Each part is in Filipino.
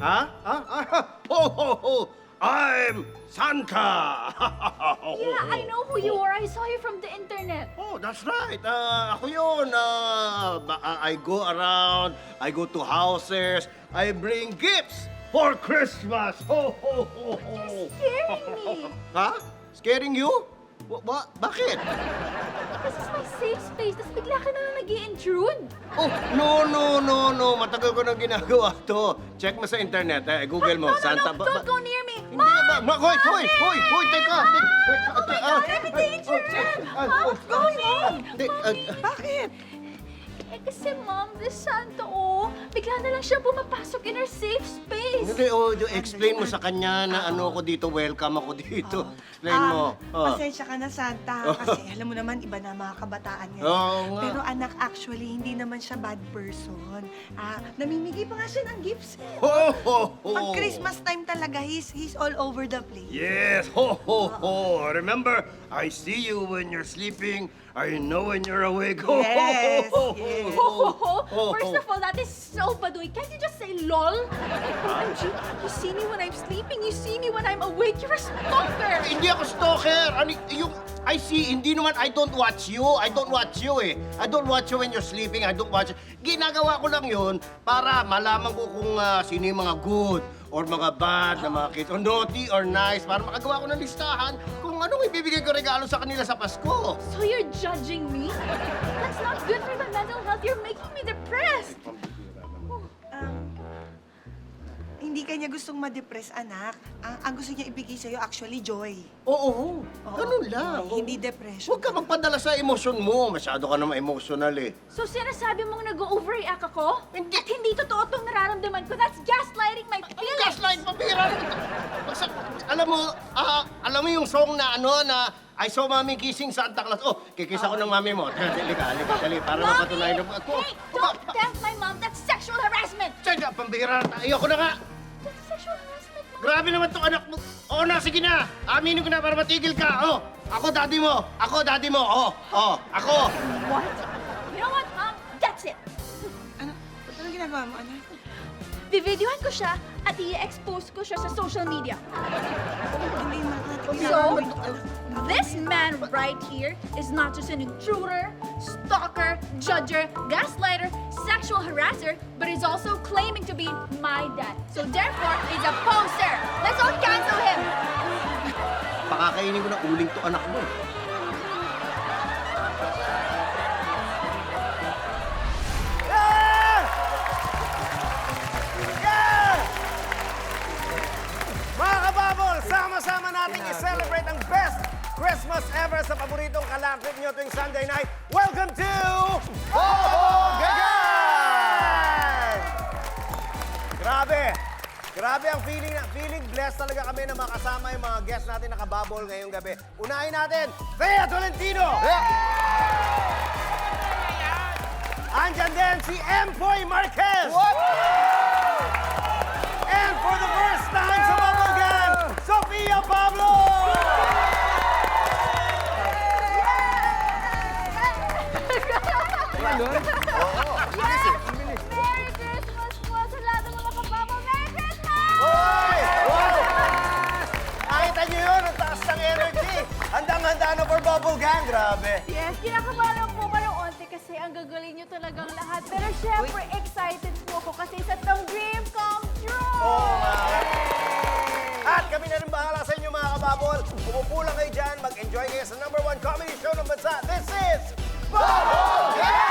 Huh? Ho, ho, ho! I'm Santa! Yeah, I know who you are. I saw you from the internet. Oh, that's right. Ako yun. I go around, I go to houses, I bring gifts for Christmas. Ho, ho, ho, ho. You're scaring me. Ha? Scaring you? Bakit? This is my safe space. Tapos bigla ka na lang nag-i-intrude. Oh, no. Matagal ko na ginagawa to. Check mo sa internet, Google mo. No, Santa don't go near me. Hindi na ba? Hoy, teka. I'm in danger. Mom, what's going on? Bakit? Eh, kasi Mom, this Santa, bigla na lang siya bumapasok in our safe space. Hindi, explain mo sa kanya na ano ako dito, welcome ako dito. Explain mo. Pasensya ka na, Santa. Kasi alam mo naman, iba na mga kabataan ngayon. Oo nga. Pero anak, actually, hindi naman siya bad person. Namimigay pa nga siya ng gifts. Ho, ho, ho. Pag Christmas time talaga, he's all over the place. Yes, ho, ho, ho. Remember, I see you when you're sleeping. I know when you're awake. Ho, Yes, ho, ho, ho, yes. First of all, that is so baduy. Can't you just say lol? OMG, you see me when I'm sleeping, you see me when I'm awake. You're a stalker. Hindi ako stalker. I see, hindi naman, I don't watch you. I don't watch you I don't watch you when you're sleeping. I don't watch you. Ginagawa ko lang yun para malaman ko kung sino yung mga good or mga bad na mga kids, or naughty or nice, para makagawa ko ng listahan kung anong ibibigay ko regalo sa kanila sa Pasko. So you're judging me? That's not good for my mental health. You're making me depressed. Hindi kanya gustong ma-depress, anak. Ang gusto niya ibigay sa'yo, actually, joy. Oo, ganun lang. Joy, hindi depression. Huwag ka magpadala sa emosyon mo. Masyado ka naman emotional So sinasabi mong nag-overreact ako? Hindi. At hindi totoo itong nararamdaman ko. That's gaslighting my feelings. Gaslight, pabira. Alam mo yung song na na I saw Mommy kissing Santa Claus. Oh, kikisa ko ng mami mo. Dali, para mapatunayan mo. Hey, don't tempt my mom. That's sexual harassment. Tsaga, pambira. Ayoko na nga. That's sexual harassment, Mom. Grabe naman tong anak mo. Oo na, sige na. Aminin ko na para matigil ka. Oh, ako daddy mo. Ako. What? You know what, Mom? That's it. Ano? Anong ginagawa mo, anak? Bivideohan ko siya at i-expose ko siya sa social media. Hindi natin So, ginagawa yun. this man right here is not just an intruder, stalker, judger, gaslighter, sexual harasser, but is also claiming to be my dad. So therefore, he's a poser. Let's all cancel him. Pakakainin ko na uling to anak mo. Mga kababol, sama-sama natin i-celebrate ang best Christmas ever sa paboritong kalakrit nyo tuwing Sunday night. Welcome to Bobogan! Grabe ang feeling blessed talaga kami na makasama yung mga guests natin na kababol ngayong gabi. Unahin natin, Thea Tolentino! Andyan din si Empoy Marquez! And for the first time sa Bobogan, Sofia Pablo! Merry Christmas po sa lahat ng mga kababo. Merry Christmas! Hoy! Nakita niyo yun, ang taas ng energy. Handang-handa na for Bobogan, grabe. Yes, kinakabahan po kayo onti kasi ang gagaling nyo talagang lahat. Pero syempre, excited po ako kasi sa tong dream come true! Oo nga. At kami na rin bahala sa inyo mga kababol. Umupo lang kayo dyan, mag-enjoy kayo sa #1 comedy show ng bansa. This is Bobogan!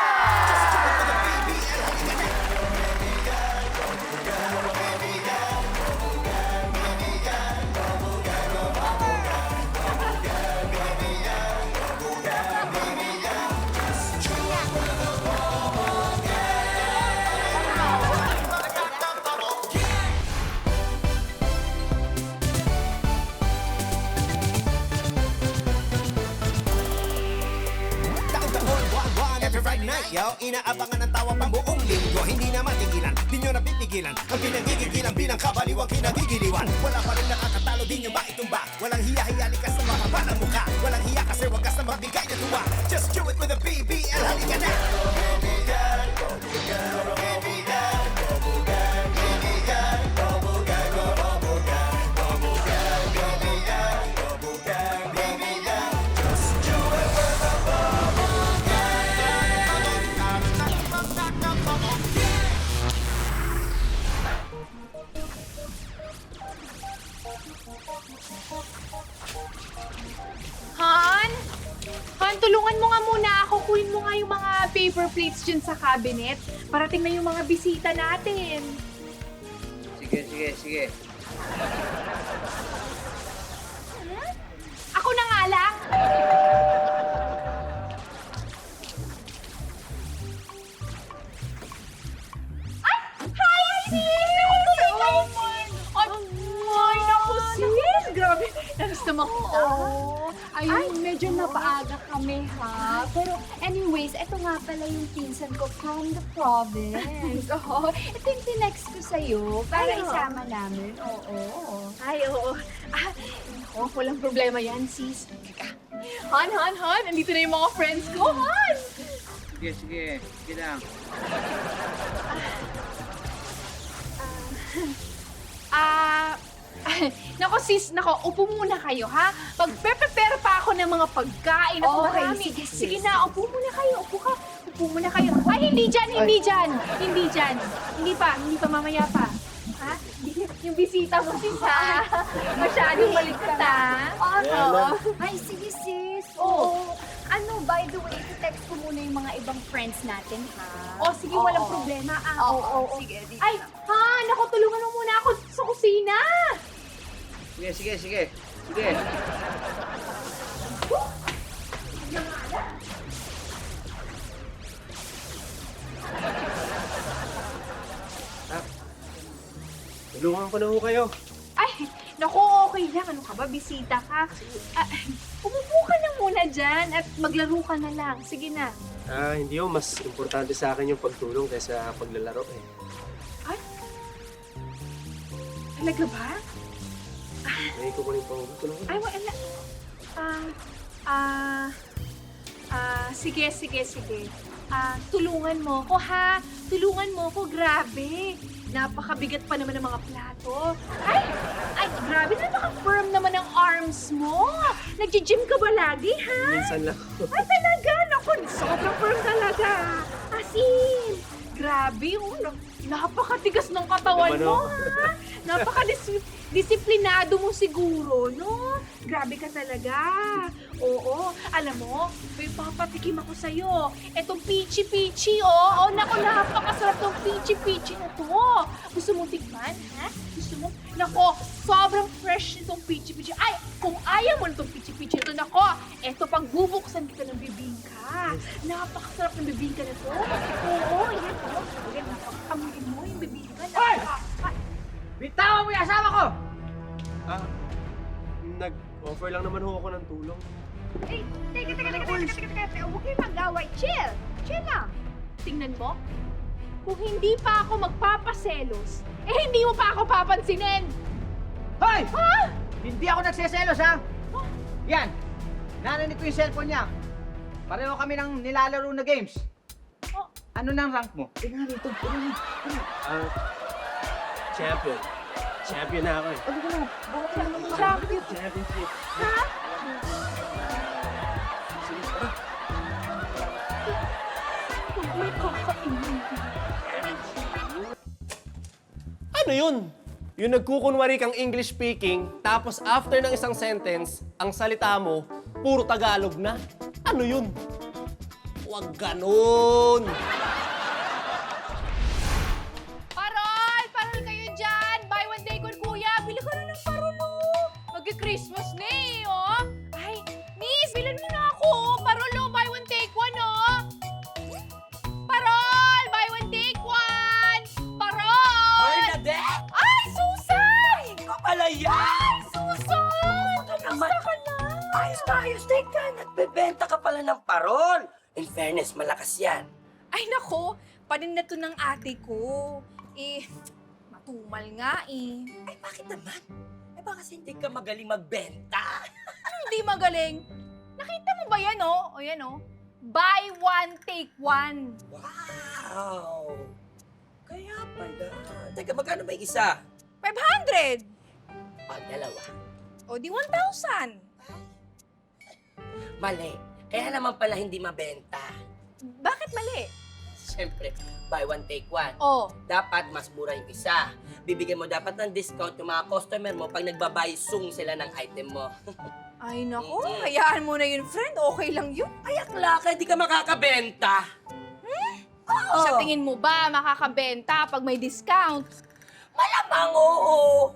Every Friday night, yo, inaabangan ng tawa pang buong linggo. Hindi na matigilan, di nyo napipigilan. Ang pinagigigilan bilang kabaliwang kinagigiliwan. Wala pa rin nakakatalo, di nyo ba itumba? Walang hiya-hiya, likas na mahaba ng mukha. Walang hiya kasi wagas na magbigay na tuwa. Just do it with a BBL, halika na! Bobogan, Bobogan, Bobogan, Bobogan, Bobogan, Bobogan. paper plates dyan sa cabinet. Parating na yung mga bisita natin. Sige. Ako na nga lang. Hi, sis! Oh my, naku, sis! Grabe, namiss naman kita. Ayun, medyo napaaga kami ha. Pero anyways, ito nga pala yung pinsan ko from the province. Oo, ito yung tinext ko sa'yo para Ay, oo. isama namin. Oo. Ay, oo. Walang problema yan, sis. Teka. Han, andito na yung mga friends ko, Han! Sige lang. Nako sis, upo muna kayo ha. Pag-prepare pa ako ng mga pagkain. Ako Okay, marami. sige, sis. Sige na, upo muna kayo. Upo muna kayo. Ay, hindi dyan. Hindi pa mamaya pa. Ha? Yung bisita mo sis ha. Masyadong malikot ha. Oo. Ay, sige sis. Oo. Ano, by the way, text ko muna yung mga ibang friends natin ha. O, sige, walang Oo. problema. Oo. Sige, di. Ay, Han, tulungan mo muna ako sa kusina. Sige. Tulungan ko na ho kayo. Ay, naku, okay lang. Ano ka ba? Bisita ka. Umupo ka na muna dyan at maglaro ka na lang. Sige na. Hindi ho. Mas importante sa akin yung pagtulong kaysa paglalaro eh. Ay, talaga ba? May kukunin pa ho. Tulong ko. Ay, wala. Sige. Tulungan mo ko, ha? Tulungan mo ko, grabe. Napakabigat pa naman ng mga plato. Ay, grabe, napaka-firm naman ang arms mo. Nag-gym ka ba lagi, ha? Minsan lang ho. Ay, talaga? Naku, sobrang firm talaga. Asin. Grabe, napakatigas ng katawan Naman, mo, oh. ha? Napaka-disiplinado mo siguro, no? Grabe ka talaga. Oo, alam mo, may papatikim ako sa'yo. Etong peachy-peachy, oh. Naku, napakasarap tong peachy-peachy na to. Gusto mo tikman, ha? Gusto mo? Nako, sobrang fresh nitong peachy-peachy. Ay, kung ayaw mo nitong peachy-peachy ito, nako, eto pang bubuksan kita ng bibingka. Napakasarap ng bibingka na to. Oo, yan, oh. Ayan, napakamuhin mo yung bibingka. Bitawan mo yung asawa ko! Nag-offer lang naman ho ako ng tulong. Eh, teka. Huwag kayo mag-away. Chill lang. Tingnan mo, kung hindi pa ako magpapaselos, hindi mo pa ako papansinin. Hoy! Ha? Hindi ako nagseselos, ha? Yan. Narinig ko yung cellphone niya. Pareho kami ng nilalaro na games. Oh. Ano nang rank mo? Tingnan rito. Champion. Champion na ako eh. Champion. Championship. Ha? May kakainin. Ano yun? Yung nagkukunwari kang English speaking, tapos after ng isang sentence, ang salita mo, puro Tagalog na. Ano yun? Huwag ganun! Parol kayo dyan! Buy one take one, kuya! Bili ka na ng parol, oh! Magki-Christmas na eh, oh! Ay, miss, bilan mo na ako, oh! Parol, oh! Buy one take one, oh! Parol! Buy one take one! Parol! Bernadette! Ay, Susan! Ikaw pala yan! Ay, Susan! Kamusta ka na? Ayos na ayos. Teka, nagbebenta ka pala ng parol. In fairness, malakas yan. Ay, nako! Panin na to ng ate ko. Matumal nga eh. Ay, bakit naman? Eh, baka kasi hindi ka magaling magbenta. Hindi magaling. Nakita mo ba yan, oh? O yan, oh. Buy one, take one. Wow! Kaya pala. Teka, magkano ba yung isa? 500. O, dalawa. O di 1,000. Mali. Kaya naman pala hindi mabenta. Bakit mali? Siyempre, buy one, take one. Oh. Dapat mas mura yung isa. Bibigyan mo dapat ng discount yung mga customer mo pag nagbabuy sung sila ng item mo. Ay, nako. Hayaan mo na yun, friend. Okay lang yun. Ay, akla ka, di ka makakabenta. Oo. Sa tingin mo ba makakabenta pag may discount? Malamang oo.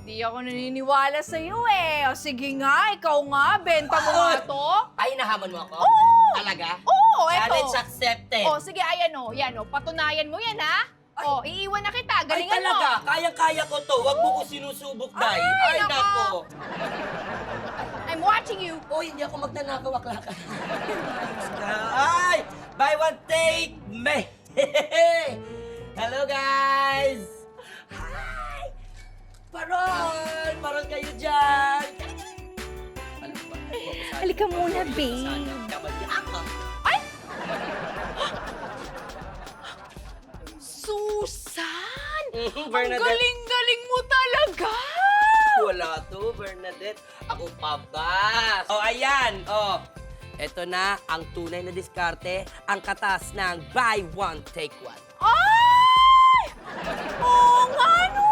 Hindi ako naniniwala sa'yo eh. O sige nga, ikaw nga, benta mo nga to. Ay, nahamon mo ako? Oo. Talaga? Oo, eto. Challenge accepted. O sige, ayan o. Yan o, patunayan mo yan ha. O, iiwan na kita. Ay, Galingan mo. talaga? Kayang-kaya ko to. Huwag mo ko sinusubok, Day. Ay, nako. nako. I'm watching you. Uy, hindi ako magnanakaw, aklaka. Ay! Buy one, take me! Hello, guys! Hi! Parol! Parol kayo dyan! Ano ba? Halika muna, babe. Ako. Ay! Susan! Ang Bernadette. galing-galing mo talaga! Wala to, Bernadette. Ako pa ba? Oh, ayan. Oh. Ito na ang tunay na diskarte, ang katas ng buy one, take one. Ay! Oo nga, no!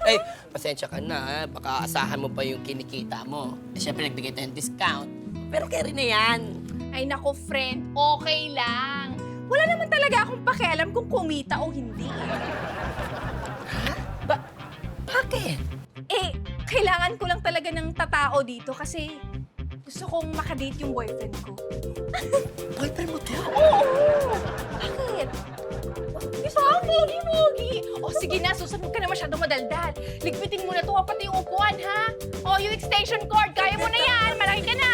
Ay, pasensya ka na, ha? Baka asahan mo pa yung kinikita mo. Eh, syempre, nagbigay tayo ng discount. Pero carry na yan. Ay nako, friend, okay lang. Wala naman talaga akong pakialam kung kumita o hindi. Bakit? Eh, kailangan ko lang talaga ng tatao dito kasi gusto kong makadate yung boyfriend ko. Boyfriend mo to? Oo! Bakit? Isa ang pogi-pogi. O sige na, Susan, huwag ka na masyadong madaldal. Ligpitin mo na to, pati yung upuan, ha? O, yung extension cord, kaya mo na yan. Malaki ka na.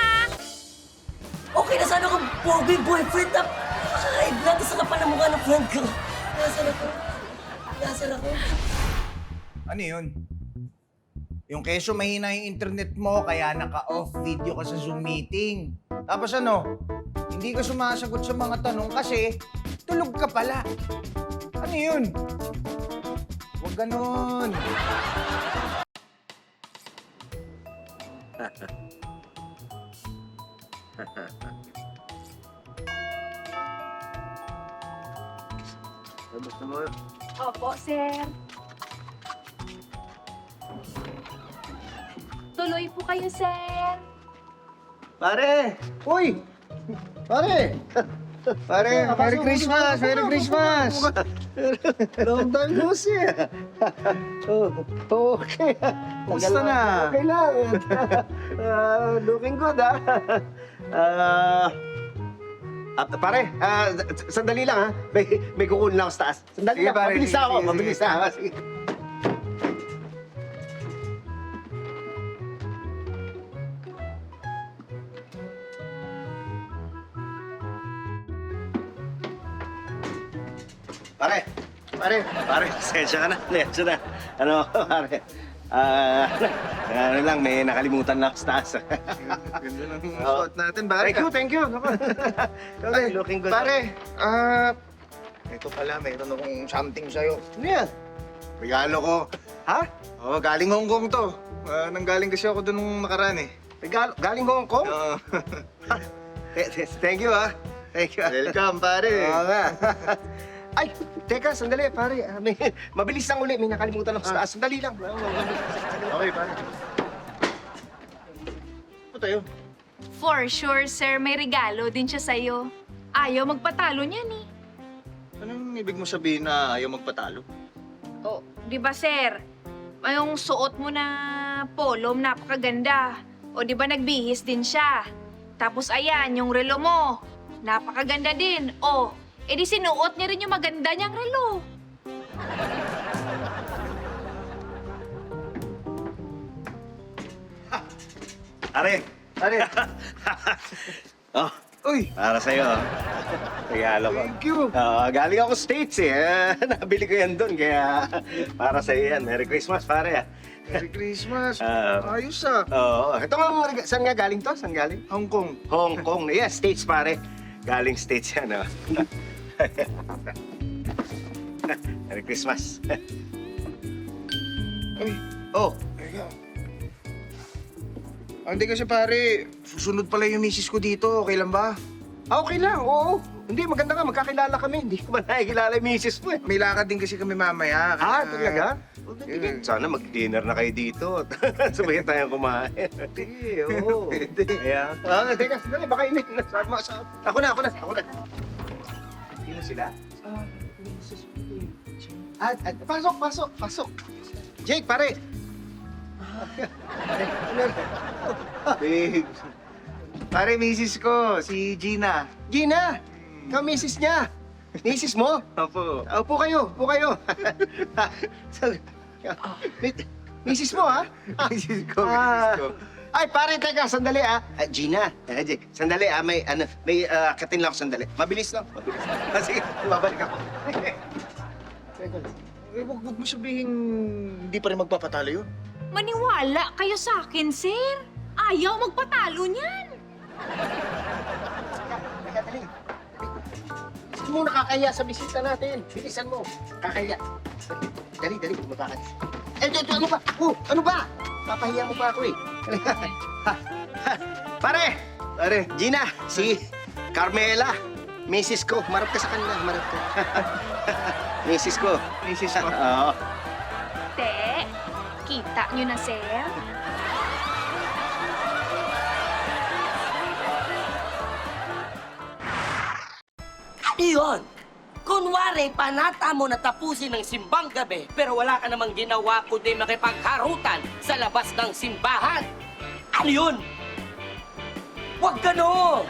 Okay na sana kung pogi boyfriend na makaka-high blood sa kapal na mukha ng friend ko. Nasaan ako? Nasaan ako? Ano yun? Yung keso mahina yung internet mo, kaya naka-off video ka sa Zoom meeting. Tapos ano, hindi ka sumasagot sa mga tanong kasi tulog ka pala. Ano yun? Huwag ganon. Basta mo. Opo, sir. Tuloy po kayo, sir. Pare! Uy! Pare! Pare, Merry Christmas! Merry Christmas! Long time no see. Okay. Kumusta na? Okay lang. Looking good, ha? Pare, sandali lang, ha? May kukunin lang ako sa taas. Sandali Sige, lang, pare. mabilis Sige, ako. sige, Mabilis sige. na. Sige. Pare, pasensya ka na. Pasensya na. Ano, pare, ano lang, may nakalimutan na ako sa taas. Ganda ng suot natin, pare. Thank you. Okay, looking good. Pare, ito pala, mayroon akong something sa'yo. Ano yan? Regalo ko. Ha? Oh, galing Hong Kong to. Nanggaling kasi ako doon nung nakaraan eh. Regalo, galing Hong Kong? Oo. Thank you, ha? Thank you. Welcome, pare. Oo nga. Ay, teka, sandali, pare. Mabilis lang uli. May nakalimutan ako sa taas. Sandali lang. Okay, pare. Ano tayo? For sure, sir, may regalo din siya sa'yo. Ayaw magpatalo niyan eh. Anong ibig mo sabihin na ayaw magpatalo? Oh, di ba, sir? Yung suot mo na polo, napakaganda. O di ba nagbihis din siya? Tapos ayan, yung relo mo, napakaganda din. O, edi sinuot niya rin yung maganda niyang relo. Pare. Oh, Uy! para sa'yo. Regalo ko. Thank you. Galing ako States eh. Nabili ko yan doon, kaya para sa'yo yan. Merry Christmas, pare. Merry Christmas. Ah. Ayos ah. Oo. Ito nga mga saan nga galing to? Saan galing? Hong Kong. Hong Kong. Yeah, States, pare. Galing States yan, oh. Merry Christmas. Ay, Oh, teka. Hindi kasi pare, susunod pala yung misis ko dito. Okay lang ba? okay lang, oo. Hindi, maganda nga, magkakilala kami. Hindi ko ba nakikilala yung misis mo eh. May lakad din kasi kami mamaya. Talaga? Sige, sana mag-dinner na kayo dito. Sabayan tayong kumain. Hindi, oo. Pwede. Kaya, teka, sandali, baka init. Ako na. Sino sila? Pasok. Jake, pare. Babe. Pare, misis ko, si Gina. Gina, ikaw misis niya. Misis mo? Opo. Upo kayo. Misis mo, ha? Misis ko. Ay, pare, teka, sandali, Gina, Jake, sandali, may katin lang ako sandali. Mabilis lang. Sige, babalik ako. Huwag mo sabihin hindi pa rin magpapatalo yun. Maniwala kayo sa akin, sir. Ayaw magpatalo niyan. Teka, dali. Gusto mo nakakaya sa bisita natin. Bilisan mo. Kakaya. Dali, bumaba ka. Ano ba? Ano ba? Papahiya mo pa ako eh. Pare, Gina, si Carmela. Misis ko. Marap ka sa kanila. Marap ka. Misis ko. Oo. Te, kita nyo na, sir. Ano yun? Kunwari, panata mo na tapusin ng simbang gabi, pero wala ka namang ginawa kundi makipagharutan sa labas ng simbahan. Ano yun? Huwag gano'n!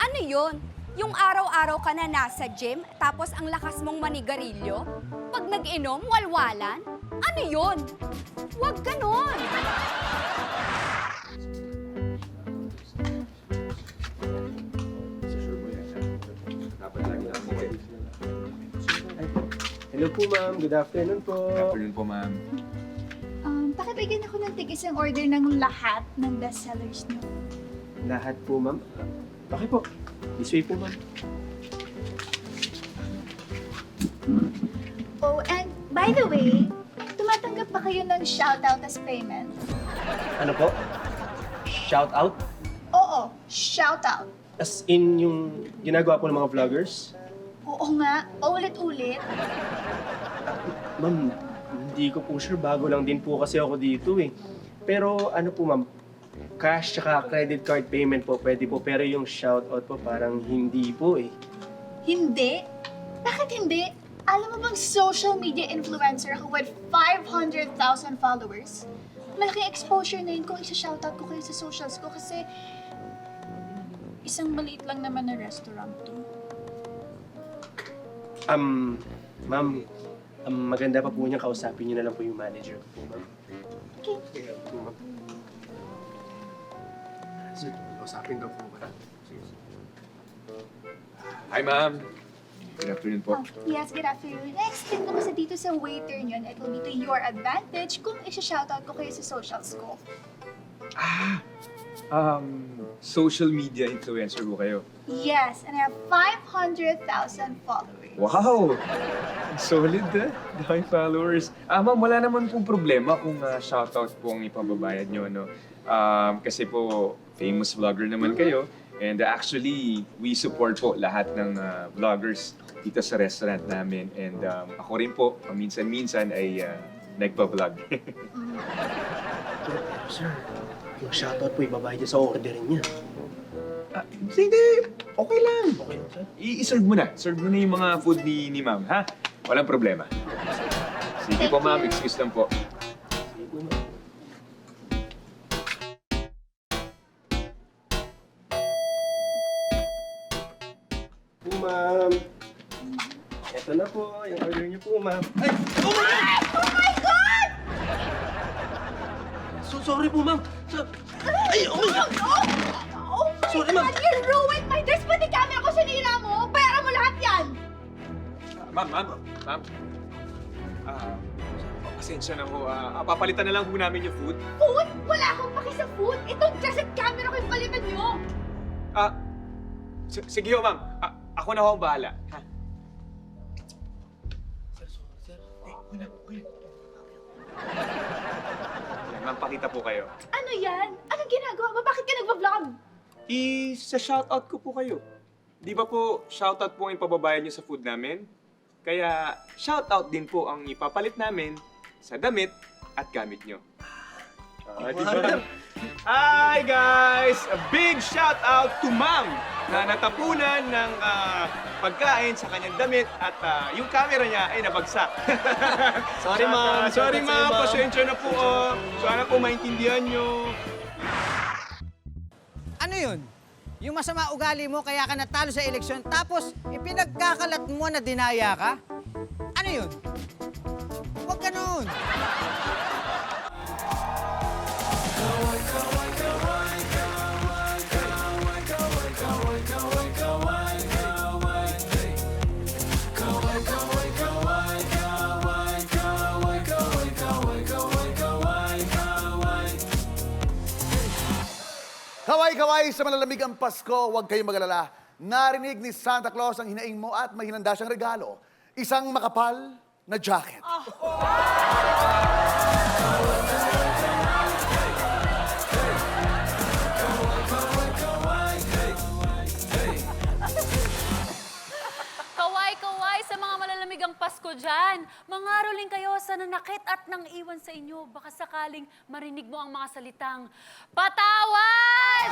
Ano yun? Yung araw-araw ka na nasa gym, tapos ang lakas mong manigarilyo? Pag nag-inom, walwalan? Ano yun? Huwag ganon! Hello po, ma'am. Good afternoon po. Afternoon po, ma'am. Pakibigyan ako ng tig-isang order ng lahat ng bestsellers niyo. Lahat po, ma'am. Okay po. This way po, ma'am. Oh, and by the way, tumatanggap ba kayo ng shoutout as payment? Ano po? Shout out? Oo, shoutout. As in yung ginagawa po ng mga vloggers? Oo nga, ulit-ulit. Ma'am, hindi ko po sure. Bago lang din po kasi ako dito eh. Pero ano po, ma'am? Cash tsaka credit card payment po pwede po. Pero yung shoutout po parang hindi po eh. Hindi? Bakit hindi? Alam mo bang social media influencer ako with 500,000 followers? Malaking exposure na yun kung isa-shoutout ko kayo sa socials ko kasi isang maliit lang naman na restaurant to. Ma'am, maganda pa po niya kausapin niyo na lang po yung manager ko po, ma'am. Okay. Kaya po, ma'am. Sir, kausapin daw po ba? Hi, ma'am. Good afternoon po. Yes, good afternoon. Na-explain ko kasi dito sa waiter niyon, it will be to your advantage kung isa-shoutout ko kayo sa socials ko. Social media influencer po kayo. Yes, and I have 500,000 followers. Wow! Solid daming followers. Ma'am, wala naman pong problema kung shoutout po ang ipababayad nyo, no? Kasi po, famous vlogger naman kayo. And actually, we support po lahat ng vloggers dito sa restaurant namin. And ako rin po, paminsan-minsan ay nagpa-vlog. Sir, yung shoutout po ibabayad niya sa order niya. Hindi, okay lang. Okay lang, sir? I-serve mo na. Serve mo na yung mga food ni ma'am, ha? Walang problema. Sige po, ma'am. Excuse lang po. Sige po, ma'am. Po, ma'am. Ito na po, yung order niyo po, ma'am. Ay! Oh my God! Sorry po, ma'am. Ay, oh my God! Oh my Sorry, God! ma'am. You ruined my dress! Pati camera ko sinira mo! Bayaran mo lahat yan! Ma'am. Pasensya na ho. Papalitan na lang po namin yung food. Food? Wala akong paki sa food! Itong dress at camera ko yung palitan nyo! Sige ho, ma'am. Ako na ho ang bahala. Ha? Yan, ma'am, pakita po kayo. Ano yan? Anong ginagawa mo? Bakit ka nagpa-vlog? Sa shoutout ko po kayo. Di ba po shoutout po ang ipababayad niyo sa food namin? Kaya shoutout din po ang ipapalit namin sa damit at gamit niyo. Di ba? Hi guys! A big shout out to Ma'am na natapunan ng pagkain sa kanyang damit at yung camera niya ay nabagsak. Sorry, Ma'am. Sorry Shout out sa'yo, ma'am, ma'am. pasensya na po. Sana po maintindihan nyo. Ano yun? Yung masama ugali mo kaya ka natalo sa eleksyon tapos ipinagkakalat mo na dinaya ka? Ano yun? Huwag ganun. Kaway-kaway sa malalamig ang Pasko, huwag kayong mag-alala. Narinig ni Santa Claus ang hinaing mo at may hinanda siyang regalo. Isang makapal na jacket. Kaway-kaway sa mga malalamig ang Pasko dyan. Mangaroling kayo sa nanakit at nang iwan sa inyo. Baka sakaling marinig mo ang mga salitang, Patawad!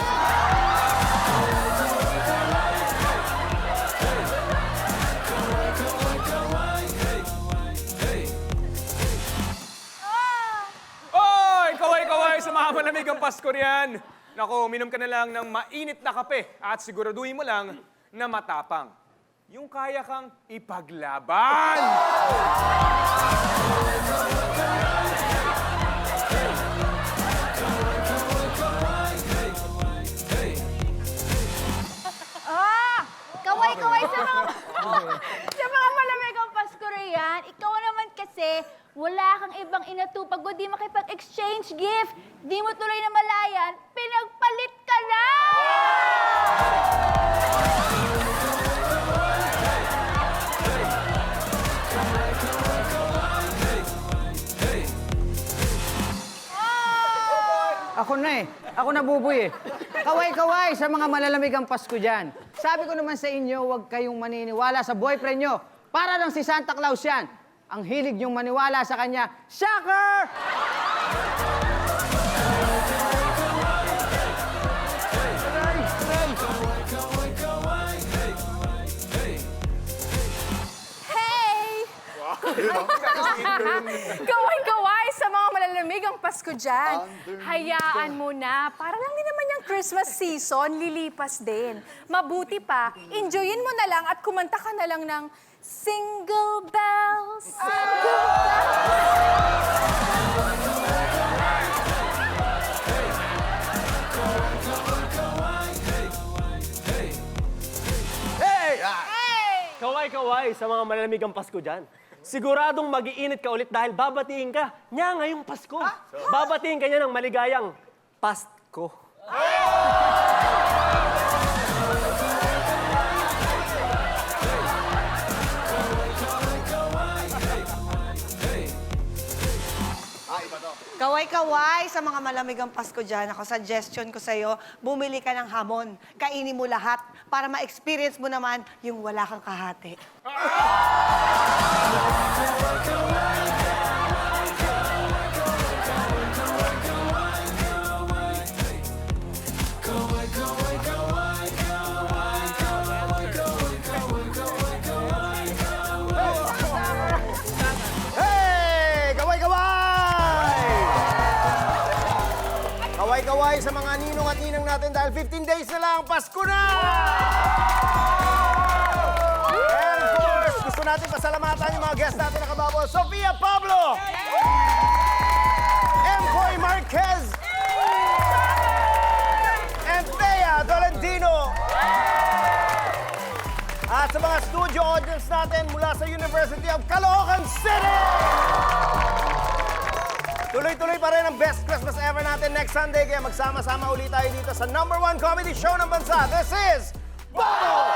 Oy! Kaway-kaway sa mga malamig ang Pasko riyan. Nako, uminom ka na lang ng mainit na kape at siguraduhin mo lang na matapang. Yung kaya kang ipaglaban! Kaway-kaway sa mga... sa mga malamig ang Pasko riyan. Ikaw naman kasi, wala kang ibang inatupag o di makipag-exchange gift. Di mo tuloy na malayan, pinagpalit ka na! Ako na eh. Ako na buboy eh. Kaway-kaway sa mga malalamig ang Pasko dyan. Sabi ko naman sa inyo, huwag kayong maniniwala sa boyfriend nyo. Para lang si Santa Claus yan. Ang hilig nyong maniwala sa kanya, shocker! Hey! Kaway-kaway sa mga malalamig ang Pasko dyan. Hayaan mo na. Para lang din naman yung Christmas season, lilipas din. Mabuti pa, enjoyin mo na lang at kumanta ka na lang ng Single Bells, Single Bells. Kaway-kaway sa mga malalamig ang Pasko dyan. Siguradong mag-iinit ka ulit dahil babatiin ka niya ngayong Pasko. Babatiin ka niya ng maligayang Pasko. Kaway-kaway sa mga malamig ang Pasko dyan. Ako, suggestion ko sa'yo, bumili ka ng hamon. Kainin mo lahat para ma-experience mo naman yung wala kang kahati. Hey! Kaway-kaway! Kaway-kaway sa mga ninong at ninang natin dahil 15 days na lang, Pasko na! And of course, gusto natin pasalamatan yung mga guests natin na kababol. Sofia Pablo! Emcoy Marquez! And Thea Tolentino! At sa mga studio audience natin mula sa University of Caloocan City! Tuloy-tuloy pa rin ang best Christmas ever natin next Sunday, kaya magsama-sama ulit tayo dito sa #1 comedy show ng bansa. This is Bubble!